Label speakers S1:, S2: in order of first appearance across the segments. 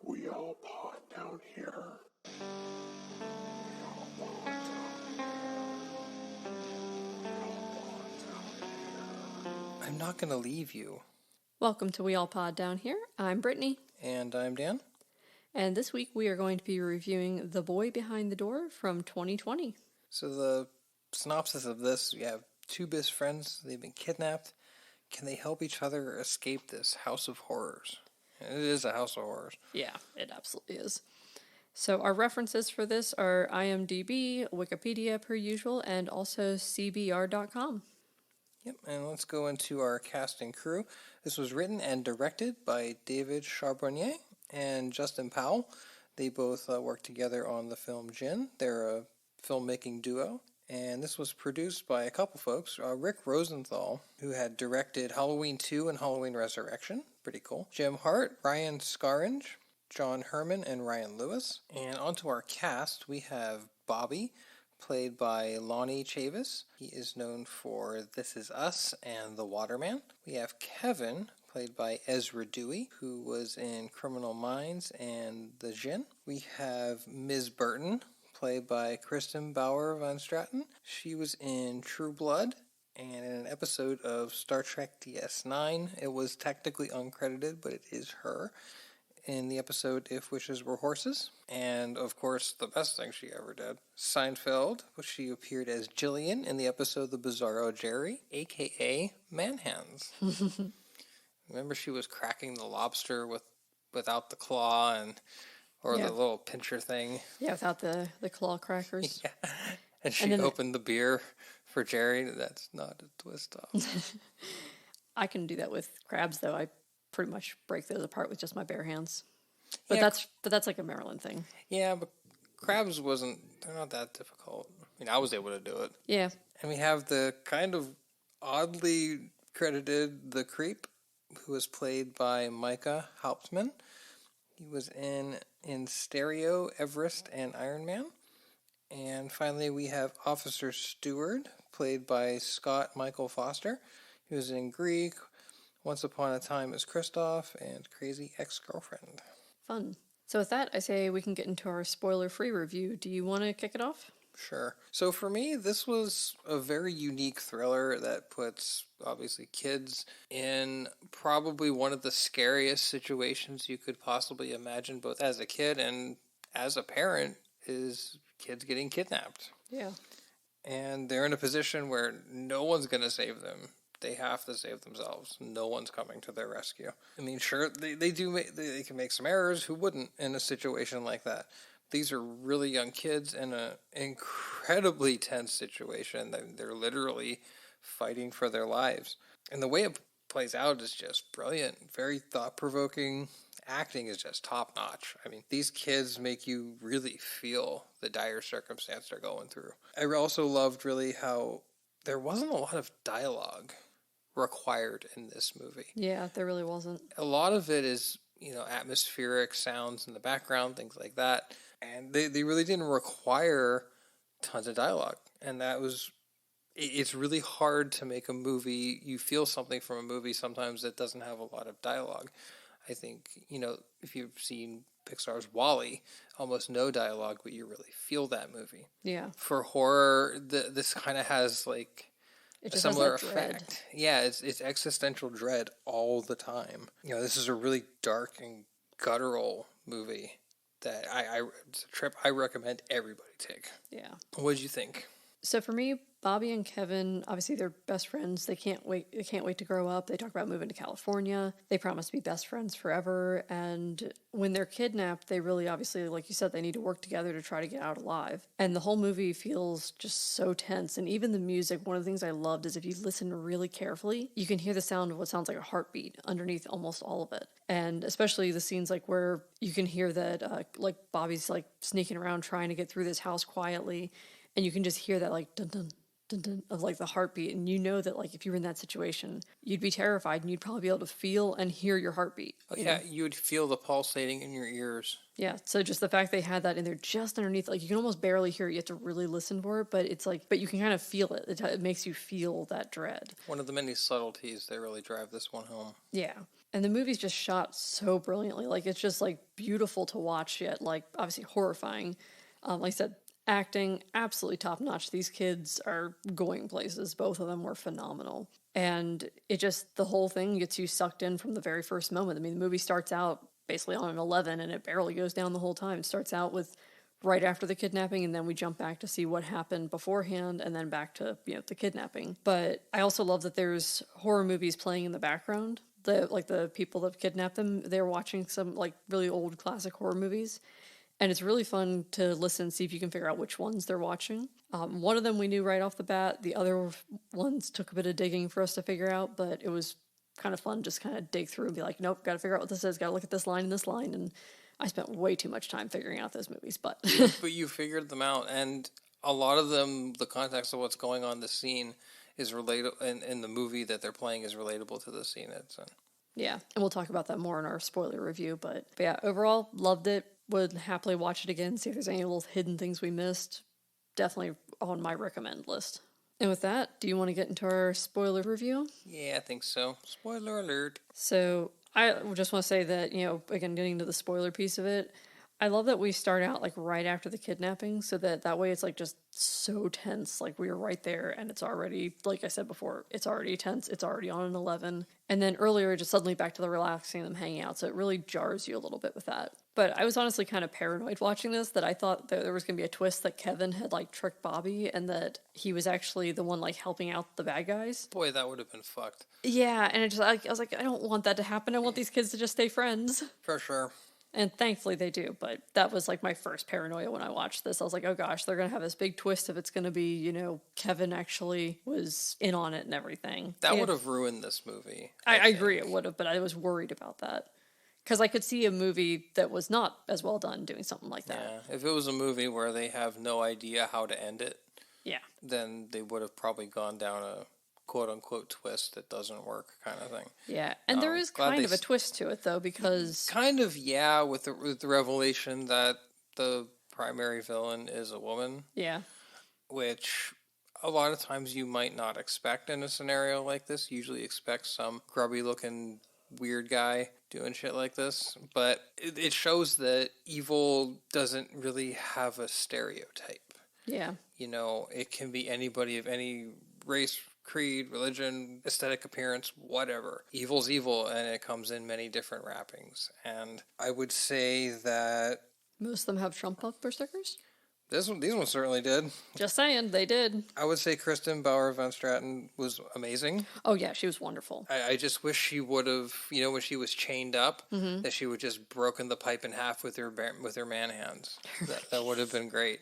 S1: We all pot down here.
S2: I'm not going to leave you.
S3: Welcome to We All Pod Down Here. I'm Brittany.
S2: And I'm Dan.
S3: And this week we are going to be reviewing The Boy Behind the Door from 2020.
S2: So the synopsis of this, we have two best friends. They've been kidnapped. Can they help each other escape this house of horrors? And it is a house of horrors.
S3: Yeah, it absolutely is. So our references for this are IMDb, Wikipedia per usual, and also CBR.com.
S2: Yep, and let's go into our cast and crew. This was written and directed by David Charbonnier and Justin Powell. They both worked together on the film Gin. They're a filmmaking duo. And this was produced by a couple folks. Rick Rosenthal, who had directed Halloween 2 and Halloween Resurrection. Pretty cool. Jim Hart, Brian Scaringe, John Herman, and Ryan Lewis. And onto our cast, we have Bobby, played by Lonnie Chavis. He is known for This Is Us and The Waterman. We have Kevin, played by Ezra Dewey, who was in Criminal Minds and The Gin. We have Ms. Burton, played by Kristen Bauer Van Straten. She was in True Blood and in an episode of Star Trek DS9. It was technically uncredited, but it is her. In the episode If Wishes Were Horses. And, of course, the best thing she ever did, Seinfeld, which she appeared as Jillian in the episode The Bizarro Jerry, a.k.a. Manhands. Remember she was cracking the lobster without the claw or the little pincher thing?
S3: Yeah, without the claw crackers.
S2: Yeah. And she opened the beer for Jerry. That's not a twist off.
S3: I can do that with crabs, though. I pretty much break those apart with just my bare hands. But that's like a Maryland thing.
S2: Yeah, but crabs they're not that difficult. I mean, I was able to do it.
S3: Yeah.
S2: And we have the kind of oddly credited The Creep, who was played by Micah Hauptman. He was in Stereo, Everest, and Iron Man. And finally, we have Officer Stewart, played by Scott Michael Foster. He was in Greek, Once Upon a Time as Kristoff, and Crazy Ex-Girlfriend.
S3: Fun. So with that, I say we can get into our spoiler-free review. Do you want to kick it off?
S2: Sure. So for me, this was a very unique thriller that puts, obviously, kids in probably one of the scariest situations you could possibly imagine, both as a kid and as a parent, is kids getting kidnapped.
S3: Yeah.
S2: And they're in a position where no one's going to save them. They have to save themselves. No one's coming to their rescue. I mean, sure, they can make some errors. Who wouldn't in a situation like that? These are really young kids in an incredibly tense situation. They're literally fighting for their lives. And the way it plays out is just brilliant. Very thought-provoking. Acting is just top-notch. I mean, these kids make you really feel the dire circumstance they're going through. I also loved really how there wasn't a lot of dialogue required in this movie.
S3: Yeah, there really wasn't.
S2: A lot of it is, atmospheric sounds in the background, things like that. And they really didn't require tons of dialogue. And it's really hard to make a movie, you feel something from a movie sometimes that doesn't have a lot of dialogue. I think, if you've seen Pixar's WALL-E, almost no dialogue, but you really feel that movie.
S3: Yeah.
S2: For horror, this kind of has like a similar effect. Yeah, it's existential dread all the time. This is a really dark and guttural movie that it's a trip I recommend everybody take.
S3: Yeah.
S2: What did you think?
S3: So for me, Bobby and Kevin, obviously they're best friends. They can't wait to grow up. They talk about moving to California. They promise to be best friends forever. And when they're kidnapped, they really obviously, like you said, they need to work together to try to get out alive. And the whole movie feels just so tense. And even the music, one of the things I loved is if you listen really carefully, you can hear the sound of what sounds like a heartbeat underneath almost all of it. And especially the scenes like where you can hear that like Bobby's like sneaking around trying to get through this house quietly. And you can just hear that like dun dun dun dun of like the heartbeat, and that like if you were in that situation, you'd be terrified, and you'd probably be able to feel and hear your heartbeat.
S2: Oh yeah, you would feel the pulsating in your ears.
S3: Yeah, so just the fact they had that in there just underneath, like you can almost barely hear it. You have to really listen for it, but it's like, but you can kind of feel it. It makes you feel that dread.
S2: One of the many subtleties that really drive this one home.
S3: Yeah. And the movie's just shot so brilliantly. Like, it's just, like, beautiful to watch, yet, like, obviously horrifying. Like I said, acting, absolutely top notch. These kids are going places. Both of them were phenomenal. And it just, the whole thing gets you sucked in from the very first moment. I mean, the movie starts out basically on an 11, and it barely goes down the whole time. It starts out with right after the kidnapping, and then we jump back to see what happened beforehand, and then back to, the kidnapping. But I also love that there's horror movies playing in the background. The people that kidnapped them, they're watching some like really old classic horror movies, and it's really fun to listen and see if you can figure out which ones they're watching. One of them we knew right off the bat. The other ones took a bit of digging for us to figure out, but it was kind of fun just kind of dig through and be like, nope, got to figure out what this is, got to look at this line and this line. And I spent way too much time figuring out those movies, but
S2: But you figured them out, and a lot of them, the context of what's going on in the scene is related, in the movie that they're playing is relatable to the scene it's in.
S3: yeah, and we'll talk about that more in our spoiler review. But yeah, overall, loved it. Would happily watch it again, see if there's any little hidden things we missed. Definitely on my recommend list. And with that, do you want to get into our spoiler review?
S2: Yeah, I think so. Spoiler alert.
S3: So I just want to say that, again, getting to the spoiler piece of it, I love that we start out like right after the kidnapping, so that way it's like just so tense. Like we are right there, and it's already, like I said before, it's already tense. It's already on an 11. And then earlier, just suddenly back to the relaxing, them hanging out. So it really jars you a little bit with that. But I was honestly kind of paranoid watching this, that I thought that there was going to be a twist that Kevin had like tricked Bobby, and that he was actually the one like helping out the bad guys.
S2: Boy, that would have been fucked.
S3: Yeah, and I was like, I don't want that to happen. I want these kids to just stay friends.
S2: For sure.
S3: And thankfully they do, but that was like my first paranoia when I watched this. I was like, oh gosh, they're going to have this big twist if it's going to be, Kevin actually was in on it and everything.
S2: That would have ruined this movie.
S3: I agree it would have, but I was worried about that. Because I could see a movie that was not as well done doing something like that.
S2: Yeah, if it was a movie where they have no idea how to end it,
S3: yeah,
S2: then they would have probably gone down a quote-unquote twist that doesn't work kind of thing.
S3: Yeah, and there is kind of a twist to it, though, because...
S2: Kind of, yeah, with the revelation that the primary villain is a woman.
S3: Yeah.
S2: Which a lot of times you might not expect in a scenario like this. You usually expect some grubby-looking weird guy doing shit like this. But it shows that evil doesn't really have a stereotype.
S3: Yeah.
S2: It can be anybody of any race, creed, religion, aesthetic appearance, whatever. Evil's evil, and it comes in many different wrappings. And I would say that...
S3: most of them have Trump bumper stickers?
S2: These ones certainly did.
S3: Just saying, they did.
S2: I would say Kristen Bauer Van Straten was amazing.
S3: Oh, yeah, she was wonderful.
S2: I just wish she would have, when she was chained up, that she would just broken the pipe in half with her man hands. That would have been great.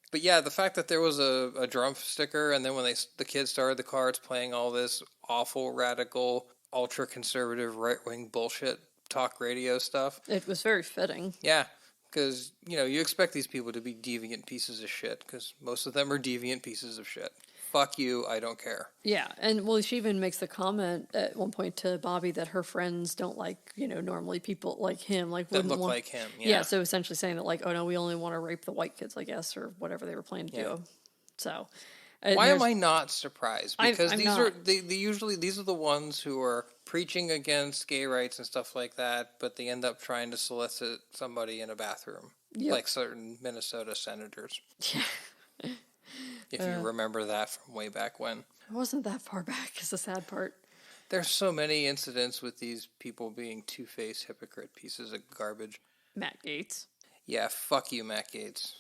S2: But yeah, the fact that there was a drum sticker, and then when the kids started the cards playing all this awful, radical, ultra-conservative, right-wing bullshit talk radio stuff.
S3: It was very fitting.
S2: Yeah, because, you expect these people to be deviant pieces of shit, because most of them are deviant pieces of shit. Fuck you, I don't care.
S3: Yeah, and well, she even makes the comment at one point to Bobby that her friends don't like, normally people like him, like
S2: that look like him.
S3: Yeah, so essentially saying that like, oh no, we only want to rape the white kids, I guess, or whatever they were planning to do. So,
S2: why am I not surprised? Because
S3: I'm
S2: these
S3: not.
S2: are usually these are the ones who are preaching against gay rights and stuff like that, but they end up trying to solicit somebody in a bathroom, like certain Minnesota senators.
S3: Yeah.
S2: If you remember that from way back when.
S3: It wasn't that far back, is the sad part.
S2: There's so many incidents with these people being two-faced hypocrite pieces of garbage.
S3: Matt Gaetz.
S2: Yeah, fuck you, Matt Gaetz.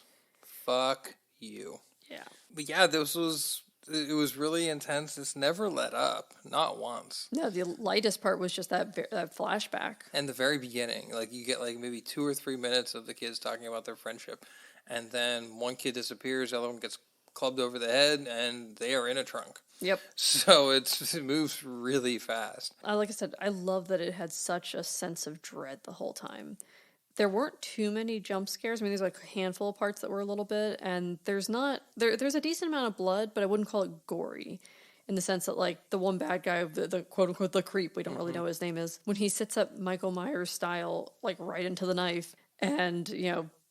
S2: Fuck you.
S3: Yeah.
S2: But yeah, it was really intense. It's never let up. Not once.
S3: No, the lightest part was just that flashback.
S2: And the very beginning. Like, you get like maybe 2 or 3 minutes of the kids talking about their friendship. And then one kid disappears, the other one gets clubbed over the head, and they are in a trunk.
S3: Yep.
S2: So it moves really fast.
S3: Like I said, I love that it had such a sense of dread the whole time. There weren't too many jump scares. I mean, there's like a handful of parts that were a little bit, and there's a decent amount of blood, but I wouldn't call it gory. In the sense that, like, the one bad guy, the quote-unquote the creep, we don't really know what his name is, when he sits up Michael Myers style, like, right into the knife, and,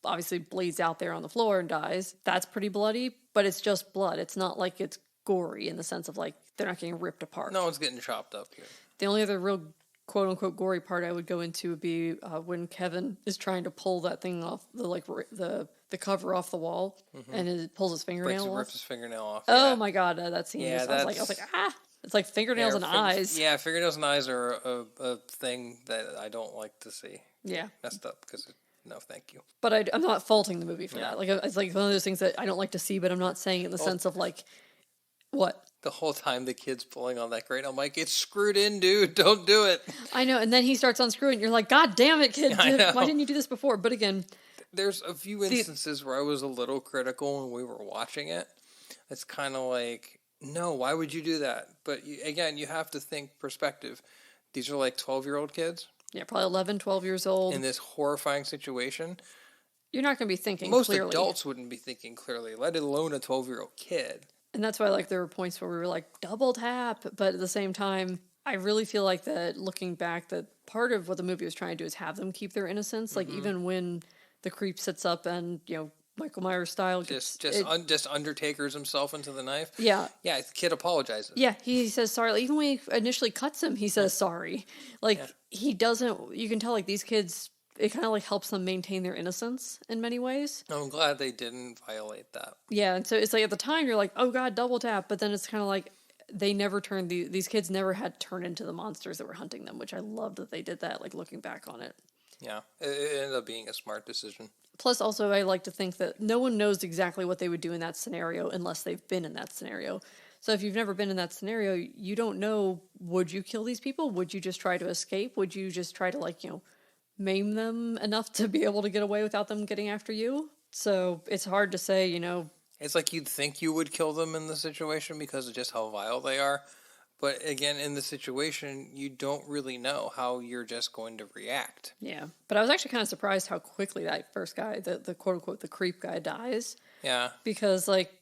S3: obviously bleeds out there on the floor and dies, that's pretty bloody, but it's just blood. It's not like it's gory in the sense of, like, they're not getting ripped apart.
S2: No one's getting chopped up here.
S3: The only other real quote unquote gory part I would go into would be when Kevin is trying to pull that thing off the cover off the wall, and it pulls his fingernail off.
S2: Rips his fingernail off.
S3: Oh
S2: Yeah.
S3: my god, that scene!
S2: Yeah,
S3: I was like, ah, it's like fingernails and eyes.
S2: Yeah, fingernails and eyes are a thing that I don't like to see.
S3: Yeah,
S2: Messed up because no, thank you.
S3: but I'm not faulting the movie for that. Like it's like one of those things that I don't like to see, but I'm not saying it in the sense of like what.
S2: The whole time the kid's pulling on that crate, I'm like, it's screwed in, dude. Don't do it.
S3: I know, and then he starts unscrewing, and you're like, God damn it, kid! Why didn't you do this before? But again,
S2: there's a few instances where I was a little critical when we were watching it. It's kind of like, no, why would you do that? But again, you have to think perspective. These are like 12-year-old kids.
S3: Yeah, probably 11, 12 years old.
S2: In this horrifying situation.
S3: You're not going to be thinking
S2: Most
S3: clearly.
S2: adults wouldn't be thinking clearly, let alone a 12-year-old kid.
S3: And that's why, like, there were points where we were like, double tap. But at the same time, I really feel like that looking back, that part of what the movie was trying to do is have them keep their innocence. Like, even when the creep sits up and, you know, Michael Myers style
S2: just Undertakers himself into the knife.
S3: Yeah.
S2: Yeah, the kid apologizes.
S3: Yeah, he says sorry. Like, even when he initially cuts him, he says sorry. Like, he doesn't, you can tell, like, these kids, it kind of, like, helps them maintain their innocence in many ways.
S2: I'm glad they didn't violate that.
S3: Yeah, and so it's like, at the time, you're like, oh, God, double tap. But then it's kind of like, they never turned, these kids never had turned into the monsters that were hunting them, which I love that they did that, like, looking back on it.
S2: Yeah, it ended up being a smart decision.
S3: Plus, also, I like to think that no one knows exactly what they would do in that scenario unless they've been in that scenario. So if you've never been in that scenario, you don't know, would you kill these people? Would you just try to escape? Would you just try to, like, you know, maim them enough to be able to get away without them getting after you? So it's hard to say, you know.
S2: It's like you'd think you would kill them in the situation because of just how vile they are. But again, in the situation, you don't really know how you're just going to react.
S3: Yeah. But I was actually kind of surprised how quickly that first guy, the quote-unquote, the creep guy, dies.
S2: Yeah.
S3: Because, like,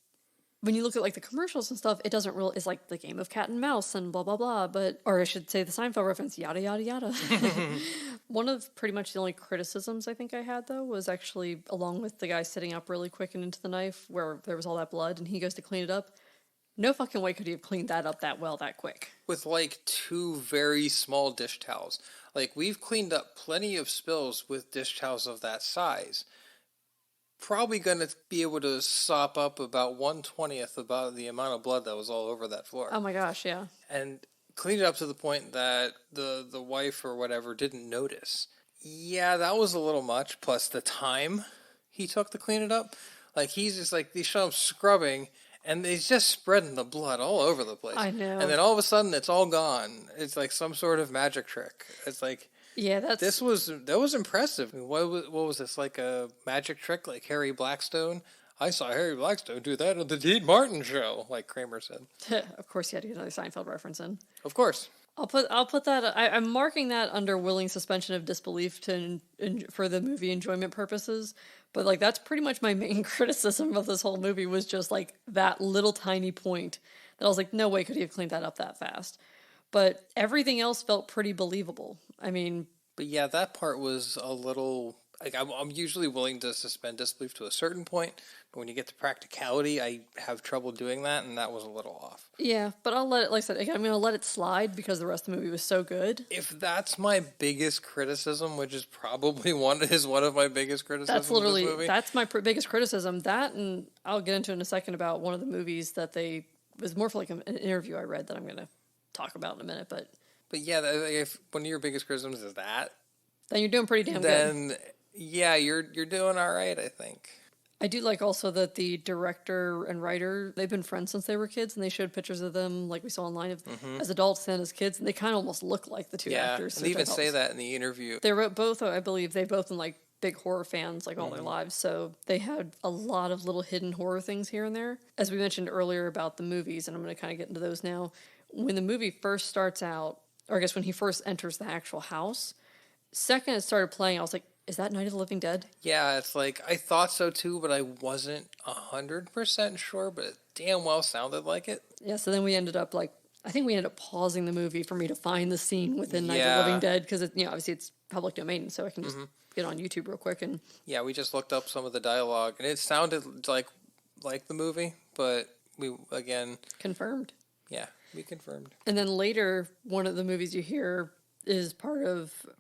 S3: when you look at, like, the commercials and stuff, it doesn't really, it's like the game of cat and mouse and blah, blah, blah. But, or I should say the Seinfeld reference, yada, yada, yada. One of pretty much the only criticisms I think I had, though, was actually along with the guy sitting up really quick and into the knife where there was all that blood and he goes to clean it up. No fucking way could he have cleaned that up that well that quick.
S2: With, like, 2 very small dish towels. Like, we've cleaned up plenty of spills with dish towels of that size. Probably going to be able to sop up about 1/20th about the amount of blood that was all over that floor.
S3: Oh my gosh, yeah.
S2: And cleaned it up to the point that the wife or whatever didn't notice. Yeah, that was a little much, plus the time he took to clean it up. Like, he's just like, they show him scrubbing, and he's just spreading the blood all over the place.
S3: I know.
S2: And then all of a sudden, it's all gone. It's like some sort of magic trick. It's like,
S3: yeah, that
S2: was impressive. I mean, what was this, like a magic trick, like Harry Blackstone? I saw Harry Blackstone do that on the Dean Martin show, like Kramer said.
S3: Of course, you had to get another Seinfeld reference in.
S2: Of course.
S3: I'll put that. I'm marking that under willing suspension of disbelief for the movie enjoyment purposes. But like that's pretty much my main criticism of this whole movie was just like that little tiny point that I was like, no way could he have cleaned that up that fast. But everything else felt pretty believable. I mean,
S2: but yeah, that part was a little. Like I'm usually willing to suspend disbelief to a certain point, but when you get to practicality, I have trouble doing that, and that was a little off.
S3: Yeah, but I'll let it, like I said, I'm going to let it slide because the rest of the movie was so good.
S2: If that's my biggest criticism, which is probably one of my biggest criticisms
S3: that's literally,
S2: of this movie.
S3: That's my biggest criticism. That, and I'll get into in a second about one of the movies that was more for like an interview I read that I'm going to talk about in a minute, but
S2: yeah, if one of your biggest criticisms is that,
S3: then you're doing pretty damn good.
S2: Then yeah, you're doing all right, I think.
S3: I do like also that the director and writer, they've been friends since they were kids, and they showed pictures of them, like we saw online, as adults and as kids, and they kind of almost look like the two actors.
S2: Yeah, and they even say that in the interview.
S3: They wrote both, I believe, they've both been like big horror fans like all their lives, so they had a lot of little hidden horror things here and there. As we mentioned earlier about the movies, and I'm going to kind of get into those now, when the movie first starts out, or I guess when he first enters the actual house, second it started playing, I was like, is that Night of the Living Dead?
S2: Yeah, it's like, I thought so too, but I wasn't 100% sure, but it damn well sounded like it.
S3: Yeah, so then we ended up I think we ended up pausing the movie for me to find the scene within Night of the Living Dead, because obviously it's public domain, so I can just get on YouTube real quick. And
S2: yeah, we just looked up some of the dialogue, and it sounded like the movie, but we, again...
S3: Confirmed.
S2: Yeah, we confirmed.
S3: And then later, one of the movies you hear is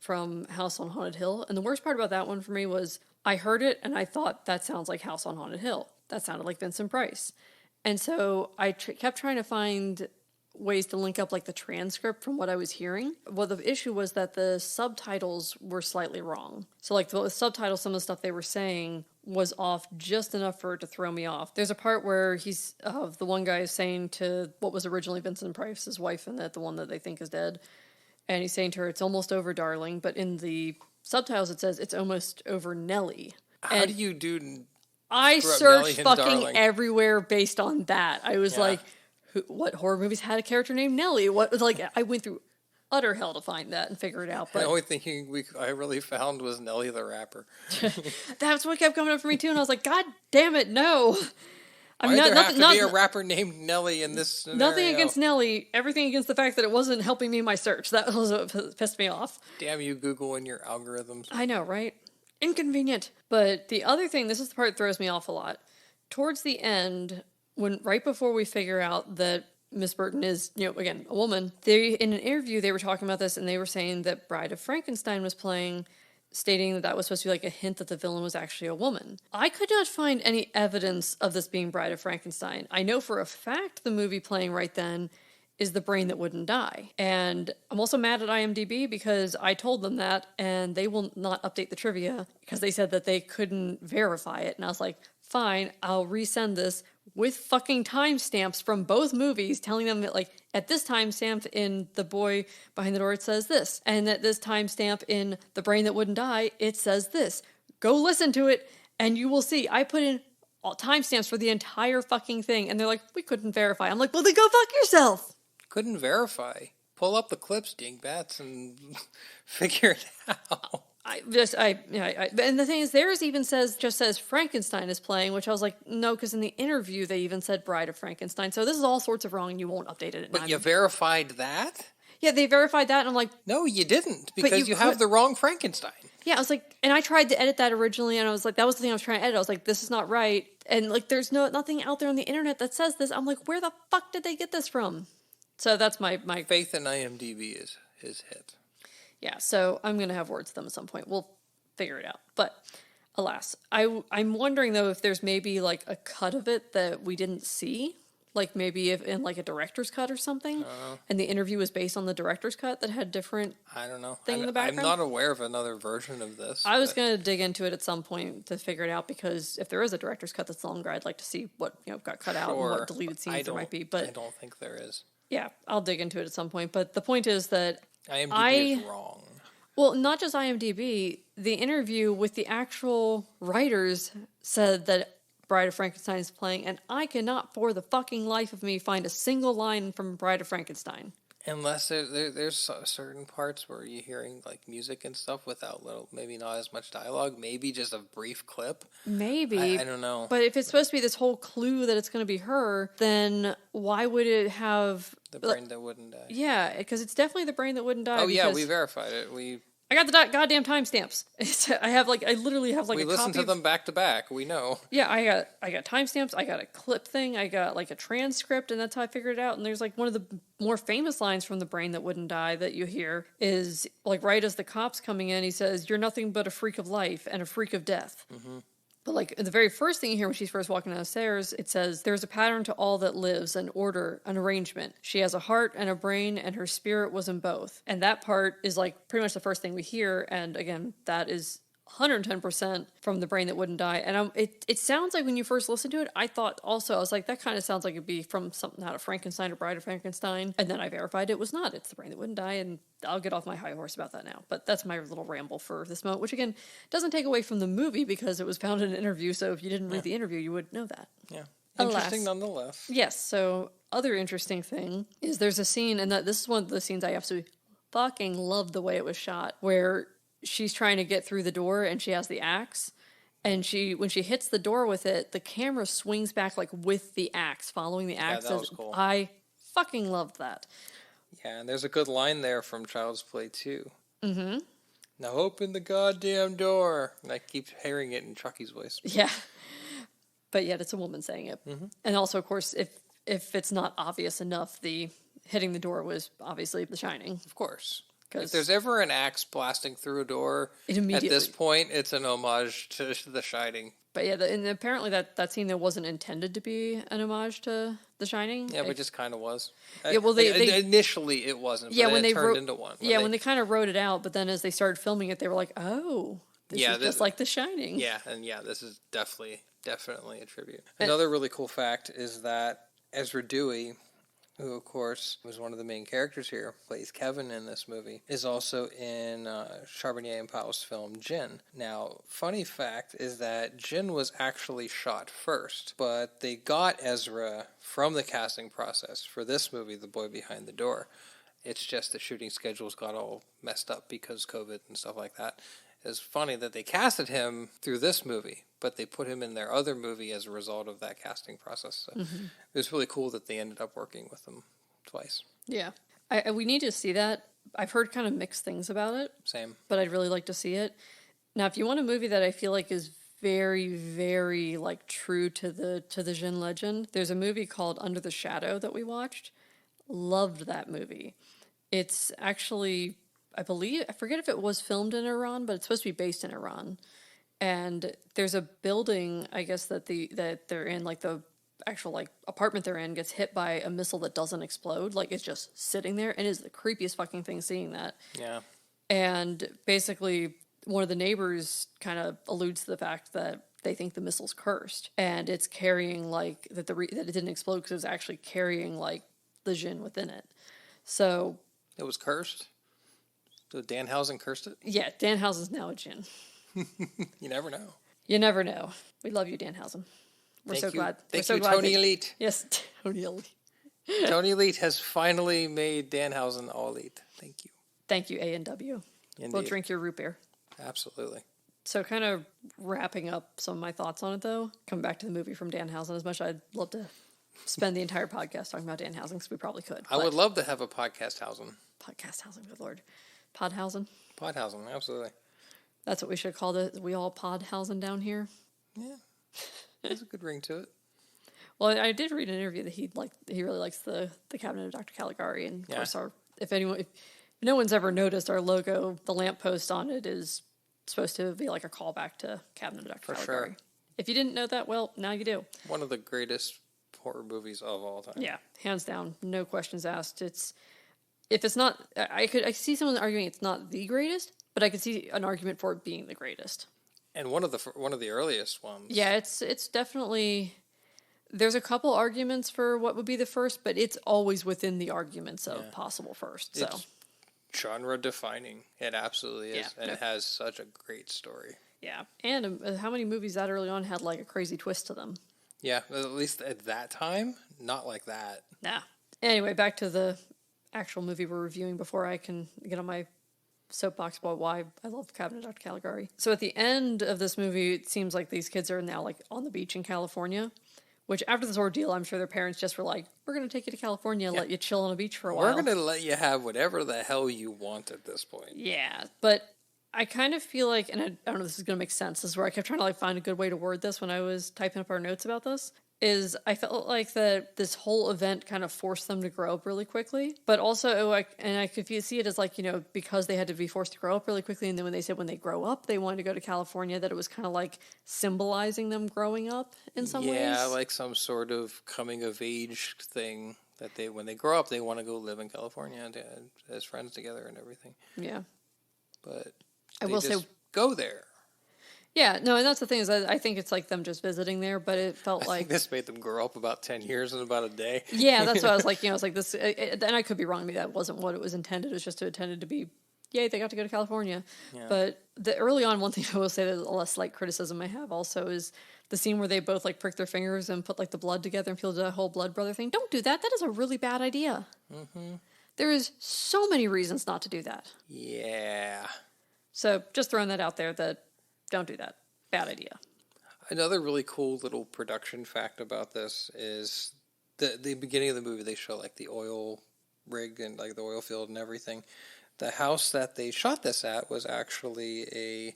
S3: from House on Haunted Hill. And the worst part about that one for me was I heard it and I thought that sounds like House on Haunted Hill. That sounded like Vincent Price. And so I kept trying to find ways to link up like the transcript from what I was hearing. Well, the issue was that the subtitles were slightly wrong. So like the subtitles, some of the stuff they were saying was off just enough for it to throw me off. There's a part where the one guy is saying to what was originally Vincent Price's wife and the one that they think is dead. And he's saying to her, "It's almost over, darling." But in the subtitles, it says, "It's almost over, Nellie."
S2: How do you do?
S3: I searched fucking everywhere based on that. I was like, what horror movies had a character named Nellie? What was like? I went through utter hell to find that and figure it out. But
S2: the only thing I really found was Nellie the Rapper.
S3: That's what kept coming up for me too, and I was like, God damn it, no!
S2: Why there have to be a rapper named Nellie in this scenario?
S3: Nothing against Nellie, everything against the fact that it wasn't helping me in my search. That was what pissed me off.
S2: Damn you, Google, and your algorithms.
S3: I know, right? Inconvenient. But the other thing, this is the part that throws me off a lot. Towards the end, right before we figure out that Miss Burton is, again, a woman, in an interview they were talking about this, and they were saying that Bride of Frankenstein was playing, stating that was supposed to be like a hint that the villain was actually a woman. I could not find any evidence of this being Bride of Frankenstein. I know for a fact the movie playing right then is The Brain That Wouldn't Die. And I'm also mad at IMDb because I told them that, and they will not update the trivia because they said that they couldn't verify it. And I was like, fine, I'll resend this with fucking timestamps from both movies telling them that, like, at this timestamp in The Boy Behind the Door, it says this. And at this timestamp in The Brain That Wouldn't Die, it says this. Go listen to it, and you will see. I put in all timestamps for the entire fucking thing, and they're like, we couldn't verify. I'm like, well, then go fuck yourself.
S2: Couldn't verify. Pull up the clips, dingbats, and figure it out.
S3: And the thing is, theirs even just says Frankenstein is playing, which I was like, no, because in the interview they even said Bride of Frankenstein. So this is all sorts of wrong, and you won't update it.
S2: But you verified that?
S3: Yeah, they verified that, and I'm like,
S2: no, you didn't, because you have the wrong Frankenstein.
S3: Yeah, I was like, and I tried to edit that originally, and I was like, that was the thing I was trying to edit. I was like, this is not right, and like, there's nothing out there on the internet that says this. I'm like, where the fuck did they get this from? So that's my
S2: faith in IMDb is hit.
S3: Yeah, so I'm going to have words with them at some point. We'll figure it out. But alas, I'm wondering, though, if there's maybe like a cut of it that we didn't see. Like maybe if in like a director's cut or something. And the interview was based on the director's cut that had different
S2: I don't know.
S3: thing in the background.
S2: I'm not aware of another version of this.
S3: I was going to dig into it at some point to figure it out, because if there is a director's cut that's longer, I'd like to see what got cut out and what deleted scenes there might be. But
S2: I don't think there is.
S3: Yeah, I'll dig into it at some point. But the point is that
S2: IMDb is wrong.
S3: Well, not just IMDb. The interview with the actual writers said that Bride of Frankenstein is playing, and I cannot for the fucking life of me find a single line from Bride of Frankenstein.
S2: Unless there's certain parts where you're hearing like music and stuff without maybe not as much dialogue, maybe just a brief clip.
S3: Maybe.
S2: I don't know.
S3: But if it's supposed to be this whole clue that it's going to be her, then why would it have...
S2: The Brain That Wouldn't Die.
S3: Yeah, because it's definitely The Brain That Wouldn't Die.
S2: Oh yeah, we verified it.
S3: I got the goddamn timestamps. I literally have like a copy.
S2: We listened to them back to back. We know.
S3: Yeah, I got timestamps. I got a clip thing. I got like a transcript, and that's how I figured it out. And there's like one of the more famous lines from The Brain That Wouldn't Die that you hear is like right as the cop's coming in, he says, "You're nothing but a freak of life and a freak of death." Mm-hmm. But like the very first thing you hear when she's first walking down the stairs, it says, "There's a pattern to all that lives, an order, an arrangement. She has a heart and a brain, and her spirit was in both." And that part is like pretty much the first thing we hear. And again, that is 110% from The Brain That Wouldn't Die. And it sounds like when you first listen to it, I thought also, I was like, that kind of sounds like it'd be from something out of Frankenstein or Bride of Frankenstein. And then I verified it was not. It's The Brain That Wouldn't Die. And I'll get off my high horse about that now. But that's my little ramble for this moment, which again, doesn't take away from the movie because it was found in an interview. So if you didn't read the interview, you would know that.
S2: Yeah. Interesting nonetheless.
S3: Yes. So other interesting thing is there's a scene, and this is one of the scenes I absolutely fucking love the way it was shot, where she's trying to get through the door and she has the axe, and when she hits the door with it, the camera swings back like with the axe, following the axe.
S2: Yeah, that was cool.
S3: I fucking loved that.
S2: Yeah, and there's a good line there from Child's Play 2.
S3: Mm-hmm.
S2: Now open the goddamn door. And I keep hearing it in Chucky's voice.
S3: Yeah. But yet it's a woman saying it. Mm-hmm. And also, of course, if it's not obvious enough, the hitting the door was obviously The Shining.
S2: Of course. If there's ever an axe blasting through a door, at this point, it's an homage to The Shining.
S3: But yeah, and apparently that scene there wasn't intended to be an homage to The Shining.
S2: Yeah, but just kind of was.
S3: Yeah, well, they
S2: initially it wasn't. But
S3: yeah, when
S2: it
S3: they
S2: turned into one.
S3: When they kind of wrote it out, but then as they started filming it, they were like, "Oh, this is just like The Shining."
S2: Yeah, and this is definitely a tribute. Another really cool fact is that Ezra Dewey, who of course was one of the main characters here, plays Kevin in this movie, is also in Charbonnier and Powell's film Gin. Now, funny fact is that Gin was actually shot first, but they got Ezra from the casting process for this movie, The Boy Behind the Door. It's just the shooting schedules got all messed up because COVID and stuff like that. It's funny that they casted him through this movie, but they put him in their other movie as a result of that casting process. So it was really cool that they ended up working with him twice.
S3: Yeah. We need to see that. I've heard kind of mixed things about it.
S2: Same.
S3: But I'd really like to see it. Now, if you want a movie that I feel like is very, very like true to the Jin legend, there's a movie called Under the Shadow that we watched. Loved that movie. It's actually, I forget if it was filmed in Iran, but it's supposed to be based in Iran. And there's a building, I guess, that they're in, like the actual like apartment they're in gets hit by a missile that doesn't explode. Like, it's just sitting there, and it's the creepiest fucking thing seeing that.
S2: Yeah.
S3: And basically, one of the neighbors kind of alludes to the fact that they think the missile's cursed, and it's carrying like that it didn't explode because it was actually carrying like the Jinn within it. So
S2: it was cursed. So Danhausen cursed it?
S3: Yeah, Danhausen's now a Jinn.
S2: You never know.
S3: You never know. We love you, Danhausen. We're so glad.
S2: Thank you, Tony Elite.
S3: Yes, Tony Elite.
S2: Tony Elite has finally made Danhausen all elite. Thank you.
S3: Thank you, A&W.
S2: Indeed.
S3: We'll drink your root beer.
S2: Absolutely.
S3: So kind of wrapping up some of my thoughts on it, though, coming back to the movie from Danhausen, as much as I'd love to spend the entire podcast talking about Danhausen, because we probably could.
S2: I would love to have a podcast housing.
S3: Podcast housing, good Lord. Podhausen?
S2: Podhausen, absolutely.
S3: That's what we should call it. We all podhausen down here.
S2: Yeah. There's a good ring to it.
S3: Well, I did read an interview that he really likes the Cabinet of Dr. Caligari, and of course, if no one's ever noticed, our logo, the lamppost on it is supposed to be like a callback to Cabinet of Dr. Caligari. Sure. If you didn't know that, well, now you do.
S2: One of the greatest horror movies of all time.
S3: Yeah, hands down, no questions asked. If it's not, I see someone arguing it's not the greatest, but I could see an argument for it being the greatest.
S2: And one of the earliest ones.
S3: Yeah, it's definitely. There's a couple arguments for what would be the first, but it's always within the arguments of possible first. So
S2: it's genre defining. It absolutely is, and it has such a great story.
S3: Yeah, and how many movies that early on had like a crazy twist to them?
S2: Yeah, at least at that time, not like that.
S3: Nah. Anyway, back to the actual movie we're reviewing before I can get on my soapbox about why I love Cabinet of Dr. Caligari. So at the end of this movie, it seems like these kids are now like on the beach in California, which after this ordeal, I'm sure their parents just were like, we're going to take you to California and let you chill on a beach for a while.
S2: We're going to let you have whatever the hell you want at this point.
S3: Yeah, but I kind of feel like, and I don't know if this is going to make sense, this is where I kept trying to like find a good way to word this when I was typing up our notes about this, is I felt like that this whole event kind of forced them to grow up really quickly, but also and I could see it as like, because they had to be forced to grow up really quickly, and then when they said when they grow up they wanted to go to California, that it was kind of like symbolizing them growing up in some ways. Yeah,
S2: like some sort of coming of age thing that when they grow up they want to go live in California as friends together and everything.
S3: Yeah,
S2: but
S3: I will say
S2: go there.
S3: Yeah, no, and that's the thing is I think it's like them just visiting there, but it felt like
S2: this made them grow up about 10 years in about a day.
S3: Yeah, that's what I was like. It's like this, and I could be wrong. Maybe that wasn't what it was intended. It was just intended to be, yay, they got to go to California. Yeah. But early on, one thing I will say that a less slight criticism I have also is the scene where they both like prick their fingers and put like the blood together and feel the whole blood brother thing. Don't do that. That is a really bad idea. Mm-hmm. There is so many reasons not to do that.
S2: Yeah.
S3: So just throwing that out there that don't do that. Bad idea.
S2: Another really cool little production fact about this is the beginning of the movie, they show like the oil rig and like the oil field and everything. The house that they shot this at was actually a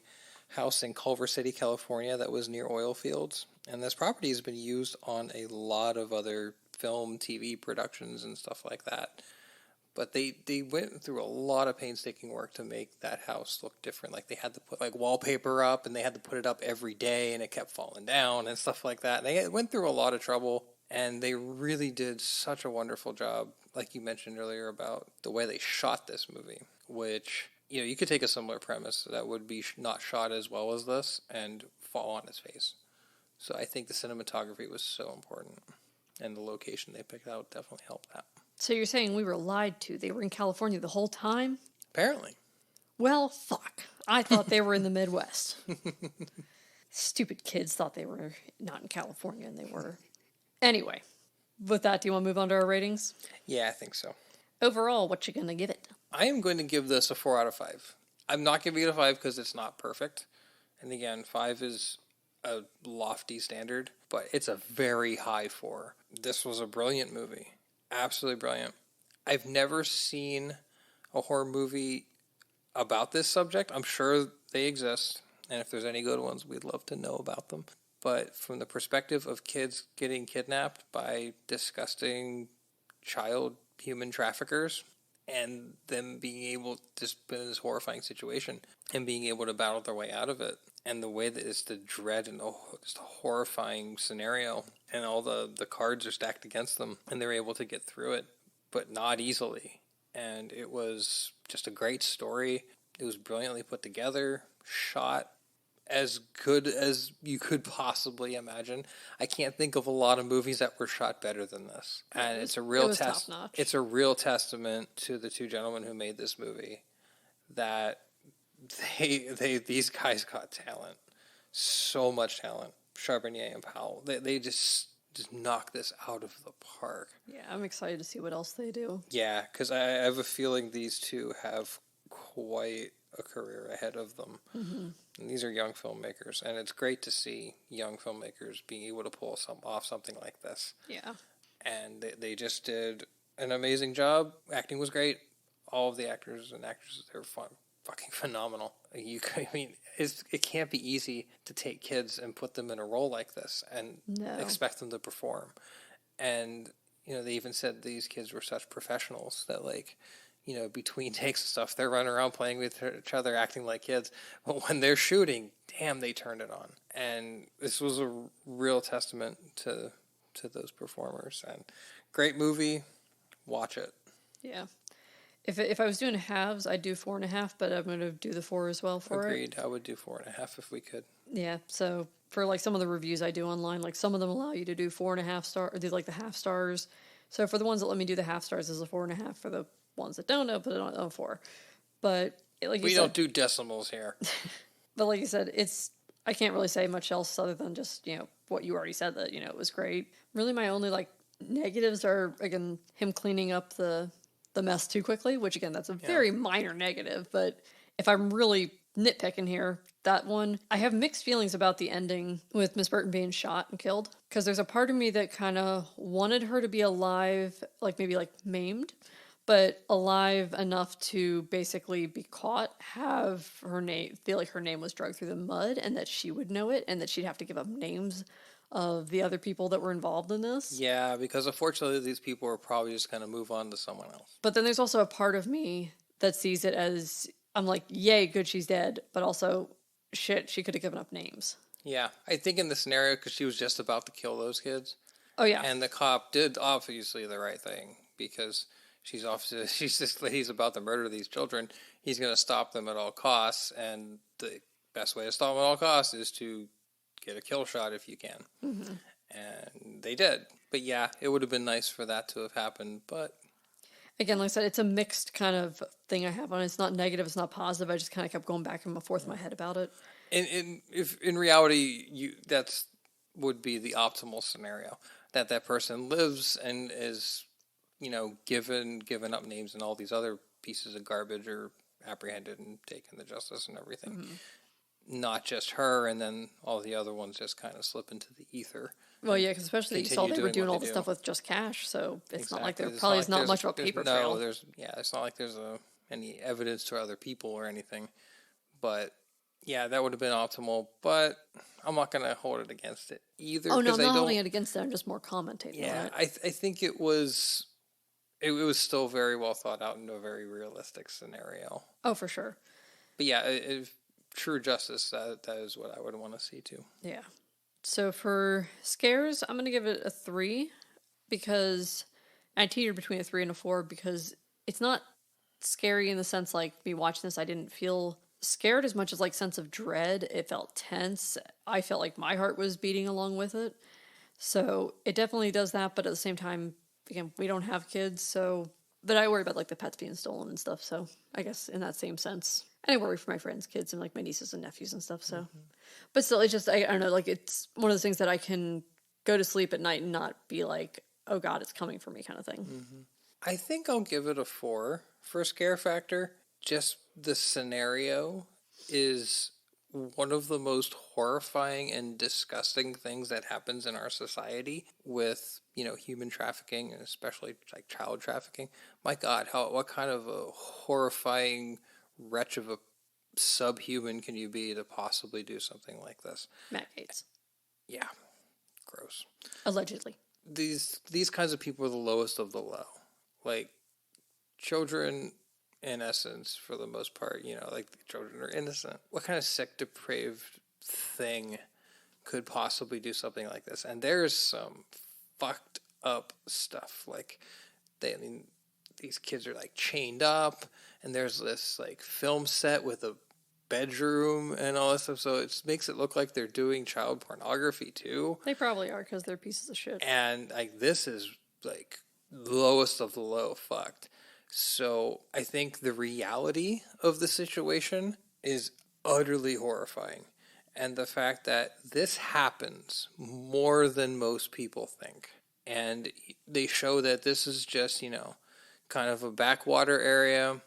S2: house in Culver City, California that was near oil fields. And this property has been used on a lot of other film, TV productions and stuff like that. But they went through a lot of painstaking work to make that house look different. Like they had to put like wallpaper up, and they had to put it up every day, and it kept falling down and stuff like that. And they went through a lot of trouble, and they really did such a wonderful job, like you mentioned earlier, about the way they shot this movie, which, you know, you could take a similar premise that would be not shot as well as this and fall on its face. So I think the cinematography was so important, and the location they picked out definitely helped that.
S3: So you're saying we were lied to? They were in California the whole time?
S2: Apparently.
S3: Well, fuck. I thought they were in the Midwest. Stupid kids thought they were not in California, and they were. Anyway, with that, do you want to move on to our ratings?
S2: Yeah, I think so.
S3: Overall, what you gonna give it?
S2: I am going to give this a 4 out of 5. I'm not giving it a 5 because it's not perfect. And again, 5 is a lofty standard, but it's a very high 4. This was a brilliant movie. Absolutely brilliant. I've never seen a horror movie about this subject. I'm sure they exist, and if there's any good ones, we'd love to know about them. But from the perspective of kids getting kidnapped by disgusting child human traffickers, and them being able to just be in this horrifying situation and being able to battle their way out of it, and the way that it's the dread and just a horrifying scenario, and all the cards are stacked against them, and they're able to get through it, but not easily. And it was just a great story. It was brilliantly put together, shot as good as you could possibly imagine. I can't think of a lot of movies that were shot better than this. And it's a real It's a real testament to the two gentlemen who made this movie that these guys got talent. So much talent. Charbonnier and Powell. They just knock this out of the park.
S3: Yeah, I'm excited to see what else they do.
S2: Yeah, because I have a feeling these two have quite a career ahead of them. Mm-hmm. And these are young filmmakers, and it's great to see young filmmakers being able to pull off something like this.
S3: Yeah.
S2: And they just did an amazing job. Acting was great. All of the actors and actresses, they were fucking phenomenal. It can't be easy to take kids and put them in a role like this and expect them to perform. And, you know, they even said these kids were such professionals that, like, you know, between takes and stuff, they're running around playing with each other, acting like kids. But when they're shooting, damn, they turned it on. And this was a real testament to those performers. And great movie. Watch it.
S3: Yeah. If I was doing halves, I'd do 4.5, but I'm going to do the 4 as well for
S2: Agreed. I would do 4.5 if we could.
S3: Yeah. So for like some of the reviews I do online, like some of them allow you to do 4.5 stars, or do like the half stars. So for the ones that let me do the half stars, is a 4.5. For the ones that don't, I'll put it on 4. But like
S2: we don't do decimals here.
S3: But like you said, I can't really say much else other than just, you know, what you already said, that, you know, it was great. Really, my only like negatives are, again, him cleaning up the mess too quickly, which again, that's a very minor negative. But if I'm really nitpicking here, that one, I have mixed feelings about the ending with Miss Burton being shot and killed, because there's a part of me that kind of wanted her to be alive, like maybe like maimed, but alive enough to basically be caught, have her name, feel like her name was dragged through the mud, and that she would know it, and that she'd have to give up names of the other people that were involved in this.
S2: Yeah, because unfortunately these people are probably just going to move on to someone else.
S3: But then there's also a part of me that sees it as, I'm like, yay, good, she's dead, but also, shit, she could have given up names.
S2: Yeah, I think in the scenario, because she was just about to kill those kids.
S3: Oh, yeah.
S2: And the cop did obviously the right thing, because he's about to murder these children. He's going to stop them at all costs, and the best way to stop them at all costs is to get a kill shot if you can. Mm-hmm. And they did. But yeah, it would have been nice for that to have happened, but...
S3: Again, like I said, it's a mixed kind of thing I have on it. It's not negative, it's not positive. I just kind of kept going back and forth in my head about it.
S2: If in reality, that's would be the optimal scenario. That person lives and is, you know, given up names, and all these other pieces of garbage are apprehended and taken to justice and everything. Mm-hmm. Not just her, and then all the other ones just kind of slip into the ether.
S3: Well, yeah, because especially you saw they were doing all the stuff with just cash, so it's not like there probably is not much of a paper trail.
S2: No, it's not like there's any evidence to other people or anything. But yeah, that would have been optimal. But I'm not going to hold it against it either.
S3: Oh no, I'm not holding it against it. I'm just more commentating on it.
S2: I think it was it was still very well thought out into a very realistic scenario.
S3: Oh, for sure.
S2: But yeah, true justice, that is what I would want to see too.
S3: Yeah. So for scares, I'm going to give it a 3 because I teetered between a 3 and a 4 because it's not scary in the sense like me watching this, I didn't feel scared as much as like sense of dread. It felt tense. I felt like my heart was beating along with it. So it definitely does that. But at the same time, again, we don't have kids. So, but I worry about like the pets being stolen and stuff. So I guess in that same sense, and I worry for my friends' kids and like my nieces and nephews and stuff. So, but still, it's just, I don't know, like it's one of those things that I can go to sleep at night and not be like, oh God, it's coming for me kind of thing.
S2: I think I'll give it a 4 for scare factor. Just the scenario is one of the most horrifying and disgusting things that happens in our society with, human trafficking and especially like child trafficking. My God, what kind of a horrifying wretch of a subhuman can you be to possibly do something like this?
S3: Matt Gates.
S2: Yeah. Gross.
S3: Allegedly.
S2: These kinds of people are the lowest of the low. Like, children, in essence, for the most part, like the children are innocent. What kind of sick, depraved thing could possibly do something like this? And there's some fucked up stuff. Like, these kids are like chained up, and there's this like film set with a bedroom and all this stuff. So it makes it look like they're doing child pornography too.
S3: They probably are because they're pieces of shit.
S2: And like this is like lowest of the low fucked. So I think the reality of the situation is utterly horrifying. And the fact that this happens more than most people think. And they show that this is just, kind of a backwater area.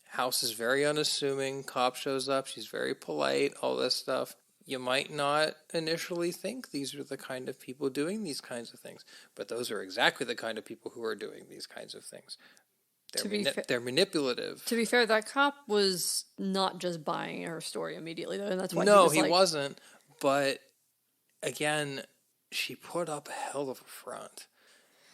S2: House is very unassuming. Cop shows up. She's very polite. All this stuff. You might not initially think these are the kind of people doing these kinds of things. But those are exactly the kind of people who are doing these kinds of things. They're manipulative.
S3: To be fair, that cop was not just buying her story immediately, though, and that's why
S2: he wasn't. But again, she put up a hell of a front.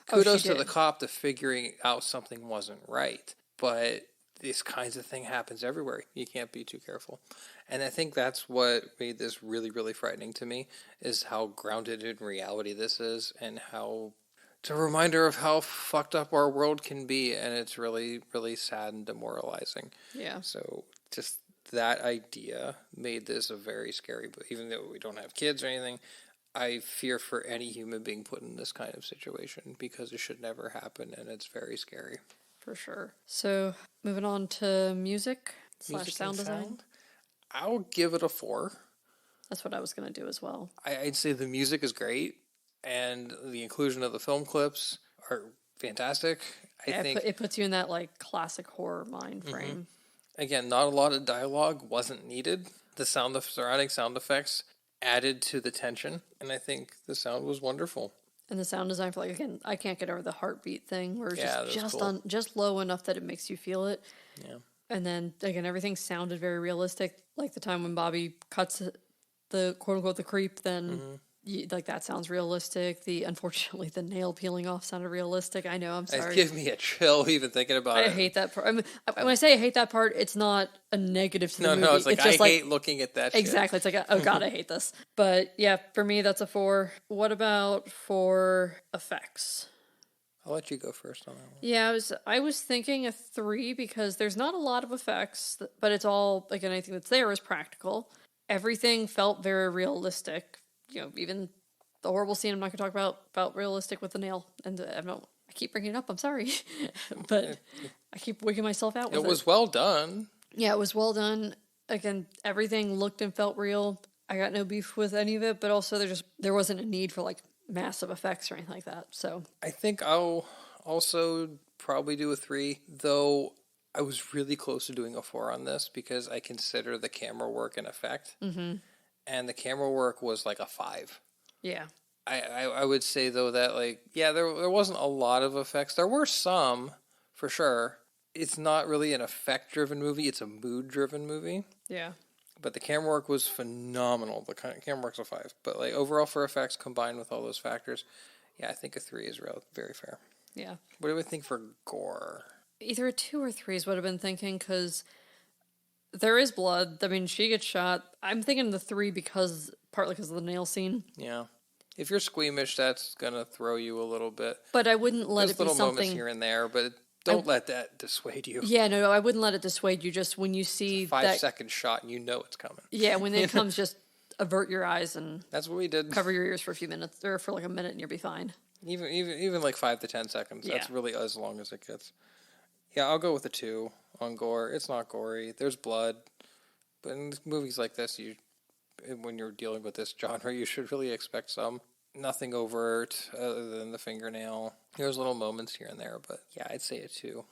S2: Kudos to the cop to figuring out something wasn't right. But this kinds of thing happens everywhere. You can't be too careful. And I think that's what made this really, really frightening to me, is how grounded in reality this is, and how it's a reminder of how fucked up our world can be, and it's really, really sad and demoralizing.
S3: Yeah.
S2: So just that idea made this a very scary, but even though we don't have kids or anything, I fear for any human being put in this kind of situation because it should never happen, and it's very scary.
S3: For sure. So moving on to music / sound design.
S2: I'll give it a 4.
S3: That's what I was going to do as well.
S2: I'd say the music is great, and the inclusion of the film clips are fantastic. I think
S3: it puts you in that like classic horror mind frame.
S2: Mm-hmm. Again, not a lot of dialogue wasn't needed. The surrounding sound effects added to the tension, and I think the sound was wonderful.
S3: And the sound design for again, I can't get over the heartbeat thing where it's just low enough that it makes you feel it.
S2: Yeah.
S3: And then again, everything sounded very realistic. Like the time when Bobby cuts the quote unquote the creep, then that sounds realistic. Unfortunately, the nail peeling off sounded realistic. I know. I'm sorry.
S2: It gives me a chill even thinking about it.
S3: I hate that part. I mean, when I say I hate that part, it's not a negative to the movie.
S2: No, it's like
S3: just
S2: I hate looking at that.
S3: Exactly.
S2: Shit.
S3: It's like, oh God, I hate this. But yeah, for me, that's a 4. What about for effects?
S2: I'll let you go first on that one.
S3: Yeah, I was thinking a 3 because there's not a lot of effects, but it's all, again, anything that's there is practical. Everything felt very realistic. Even the horrible scene I'm not going to talk about felt realistic with the nail. And I keep bringing it up, I'm sorry. But I keep wigging myself out with it.
S2: It was well done.
S3: Yeah, it was well done. Again, everything looked and felt real. I got no beef with any of it, but also there wasn't a need for like massive effects or anything like that. So
S2: I think I'll also probably do a 3, though I was really close to doing a 4 on this because I consider the camera work an effect. Mm-hmm. And the camera work was like a 5.
S3: Yeah.
S2: I would say, though, that, there wasn't a lot of effects. There were some, for sure. It's not really an effect-driven movie. It's a mood-driven movie.
S3: Yeah.
S2: But the camera work was phenomenal. The camera work's a 5. But, overall for effects combined with all those factors, yeah, I think a 3 is very fair.
S3: Yeah.
S2: What do we think for gore?
S3: Either a 2 or 3 is what I've been thinking, because there is blood. I mean, she gets shot. I'm thinking the 3 partly because of the nail scene.
S2: Yeah. If you're squeamish, that's going to throw you a little bit.
S3: But I wouldn't let
S2: There's
S3: it be
S2: little moments
S3: something.
S2: here and there, but don't let that dissuade you.
S3: Yeah, no, I wouldn't let it dissuade you. Just when you see
S2: It's a 5
S3: that,
S2: second shot and you know it's coming.
S3: yeah, when it comes, just avert your eyes and
S2: That's what we did.
S3: cover your ears for a few minutes, or for like a minute, and you'll be fine.
S2: Even like 5 to 10 seconds. That's
S3: Yeah.
S2: really as long as it gets. Yeah, I'll go with a 2 on gore. It's not gory. There's blood. But in movies like this, when you're dealing with this genre, you should really expect some. Nothing overt other than the fingernail. There's little moments here and there, but yeah, I'd say a 2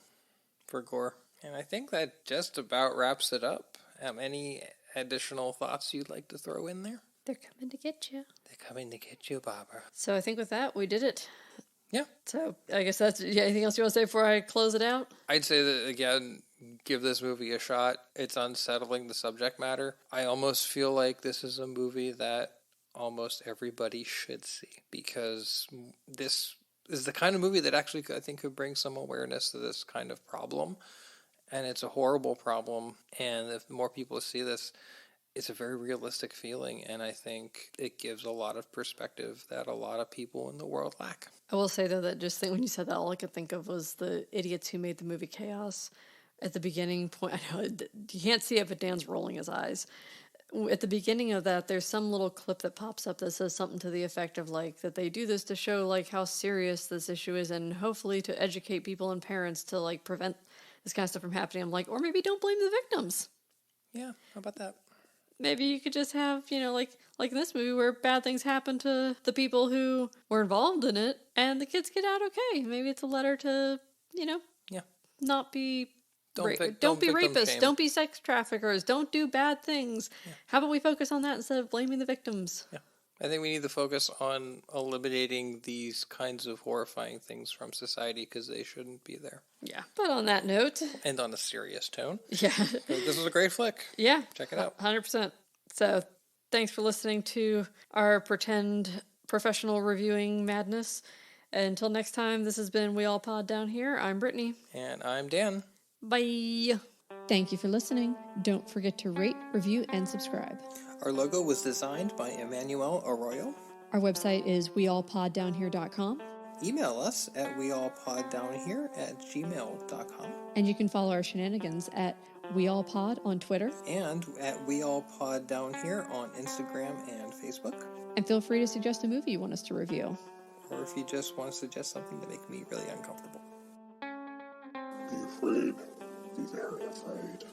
S2: for gore. And I think that just about wraps it up. Any additional thoughts you'd like to throw in there?
S3: They're coming to get you.
S2: They're coming to get you, Barbara.
S3: So I think with that, we did it.
S2: Yeah.
S3: So I guess that's, yeah, anything else you want to say before I close it out?
S2: I'd say that, again, give this movie a shot. It's unsettling, the subject matter. I almost feel like this is a movie that almost everybody should see, because this is the kind of movie that actually, I think, could bring some awareness to this kind of problem. And it's a horrible problem. And if more people see this, it's a very realistic feeling. And I think it gives a lot of perspective that a lot of people in the world lack.
S3: I will say, though, that when you said that, all I could think of was the idiots who made the movie Chaos. At the beginning point, I know you can't see it, but Dan's rolling his eyes. At the beginning of that, there's some little clip that pops up that says something to the effect of, like, that they do this to show, like, how serious this issue is, and hopefully to educate people and parents to, like, prevent this kind of stuff from happening. I'm like, or maybe don't blame the victims.
S2: Yeah, how about that?
S3: Maybe you could just have, like in this movie where bad things happen to the people who were involved in it, and the kids get out okay. Maybe it's a letter to,
S2: Yeah.
S3: not be...
S2: Don't
S3: be
S2: victim
S3: rapists.
S2: shame.
S3: Don't be sex traffickers. Don't do bad things.
S2: Yeah.
S3: How about we focus on that instead of blaming the victims?
S2: Yeah. I think we need to focus on eliminating these kinds of horrifying things from society, because they shouldn't be there.
S3: Yeah. But on that note...
S2: And on a serious tone.
S3: Yeah.
S2: This was a great flick.
S3: Yeah.
S2: Check it out.
S3: 100%. So thanks for listening to our pretend professional reviewing madness. Until next time, this has been We All Pod Down Here. I'm Brittany.
S2: And I'm Dan.
S3: Bye. Thank you for listening. Don't forget to rate, review, and subscribe.
S2: Our logo was designed by Emmanuel Arroyo.
S3: Our website is weallpoddownhere.com.
S2: Email us at weallpoddownhere@gmail.com.
S3: And you can follow our shenanigans at weallpod on Twitter.
S2: And at weallpoddownhere on Instagram and Facebook.
S3: And feel free to suggest a movie you want us to review.
S2: Or if you just want to suggest something to make me really uncomfortable.
S1: Be afraid. Be very afraid.